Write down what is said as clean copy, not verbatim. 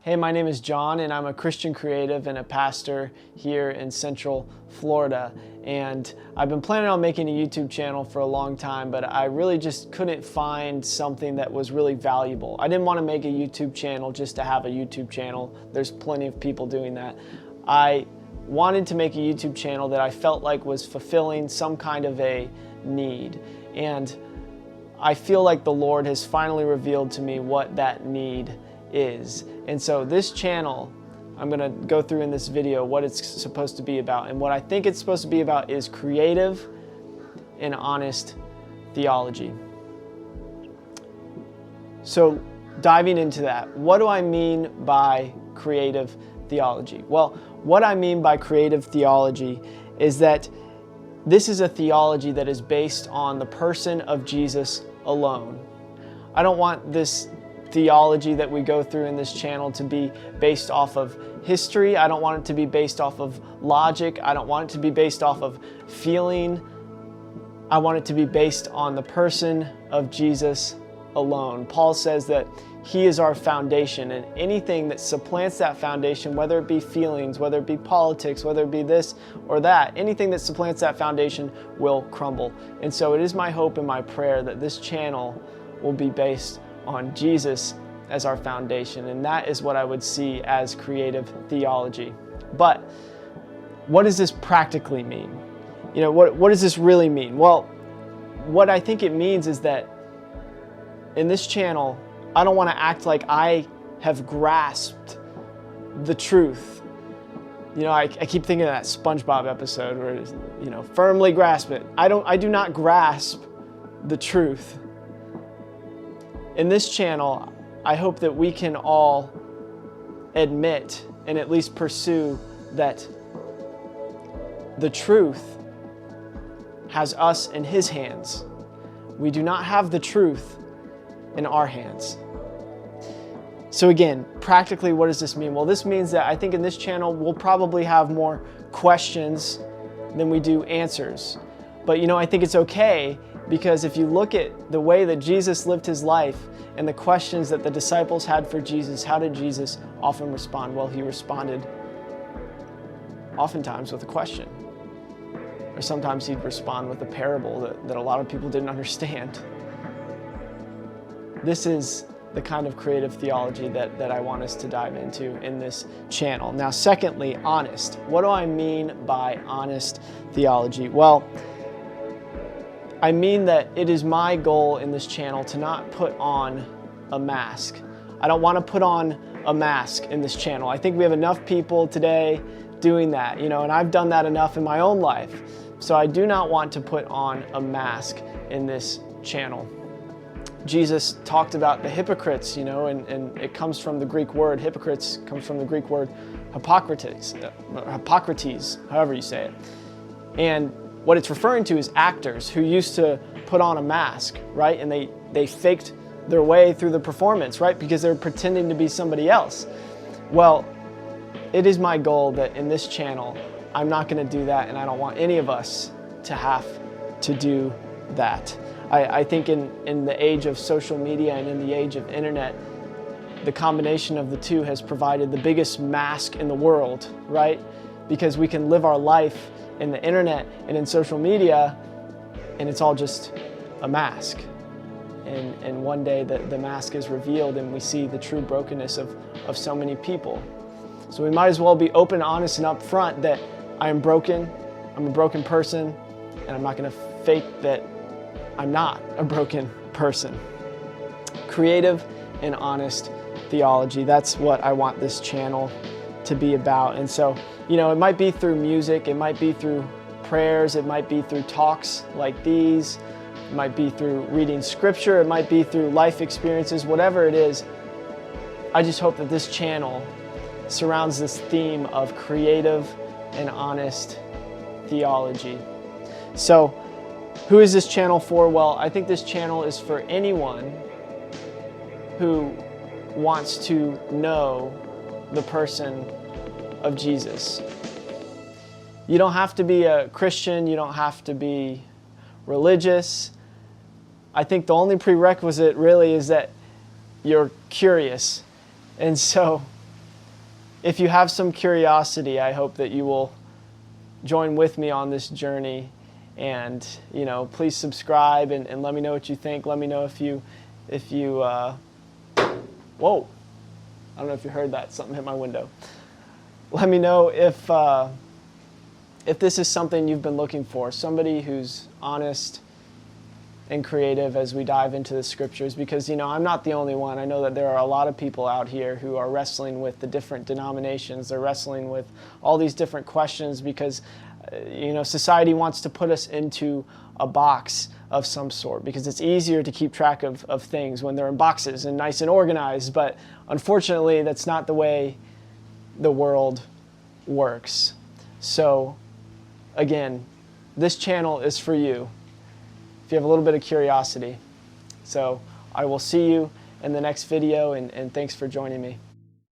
Hey, my name is John, and I'm a Christian creative and a pastor here in Central Florida. And I've been planning on making a YouTube channel for a long time, but I really just couldn't find something that was really valuable. I didn't want to make a YouTube channel just to have a YouTube channel. There's plenty of people doing that. I wanted to make a YouTube channel that I felt like was fulfilling some kind of a need. And I feel like the Lord has finally revealed to me what that need is. And so this channel, I'm going to go through in this video what it's supposed to be about. And what I think it's supposed to be about is creative and honest theology. So diving into that, what do I mean by creative theology? Well, what I mean by creative theology is that this is a theology that is based on the person of Jesus alone. I don't want this theology that we go through in this channel to be based off of history. I don't want it to be based off of logic. I don't want it to be based off of feeling. I want it to be based on the person of Jesus alone. Paul says that He is our foundation, and anything that supplants that foundation, whether it be feelings, whether it be politics, whether it be this or that, anything that supplants that foundation will crumble. And so it is my hope and my prayer that this channel will be based on Jesus as our foundation, and that is what I would see as creative theology. But what does this practically mean? You know, what does this really mean? Well, what I think it means is that in this channel, I don't want to act like I have grasped the truth. You know, I keep thinking of that SpongeBob episode where it's, you know, firmly grasp it. I do not grasp the truth. In this channel, I hope that we can all admit and at least pursue that the truth has us in His hands. We do not have the truth in our hands. So again, practically, what does this mean? Well, this means that I think in this channel, we'll probably have more questions than we do answers. But you know, I think it's okay, because if you look at the way that Jesus lived His life and the questions that the disciples had for Jesus, how did Jesus often respond? Well, He responded oftentimes with a question. Or sometimes He'd respond with a parable that a lot of people didn't understand. This is the kind of creative theology that I want us to dive into in this channel. Now, secondly, honest. What do I mean by honest theology? Well, I mean that it is my goal in this channel to not put on a mask. I don't want to put on a mask in this channel. I think we have enough people today doing that, you know, and I've done that enough in my own life. So I do not want to put on a mask in this channel. Jesus talked about the hypocrites, you know, and it comes from the Greek word, hypocrites comes from the Greek word Hippocrates, however you say it. And what it's referring to is actors who used to put on a mask, right? And they faked their way through the performance, right? Because they're pretending to be somebody else. Well, it is my goal that in this channel, I'm not going to do that, and I don't want any of us to have to do that. I think in the age of social media and in the age of internet, the combination of the two has provided the biggest mask in the world, right? Because we can live our life in the internet and in social media, and it's all just a mask. And one day the mask is revealed and we see the true brokenness of so many people. So we might as well be open, honest, and upfront that I am broken, I'm a broken person, and I'm not going to fake that I'm not a broken person. Creative and honest theology, that's what I want this channel to be about. And so, you know, it might be through music, it might be through prayers, it might be through talks like these, it might be through reading scripture, it might be through life experiences, whatever it is. I just hope that this channel surrounds this theme of creative and honest theology. So, who is this channel for? Well, I think this channel is for anyone who wants to know the person of Jesus. You don't have to be a Christian, you don't have to be religious. I think the only prerequisite really is that you're curious. And so if you have some curiosity, I hope that you will join with me on this journey. And, please subscribe and let me know what you think. Let me know if you whoa, I don't know if you heard that. Something hit my window. Let me know if this is something you've been looking for, somebody who's honest and creative as we dive into the scriptures, because, I'm not the only one. I know that there are a lot of people out here who are wrestling with the different denominations. They're wrestling with all these different questions because, society wants to put us into a box of some sort because it's easier to keep track of things when they're in boxes and nice and organized. But unfortunately, that's not the way the world works. So, again, this channel is for you if you have a little bit of curiosity. So I will see you in the next video, and thanks for joining me.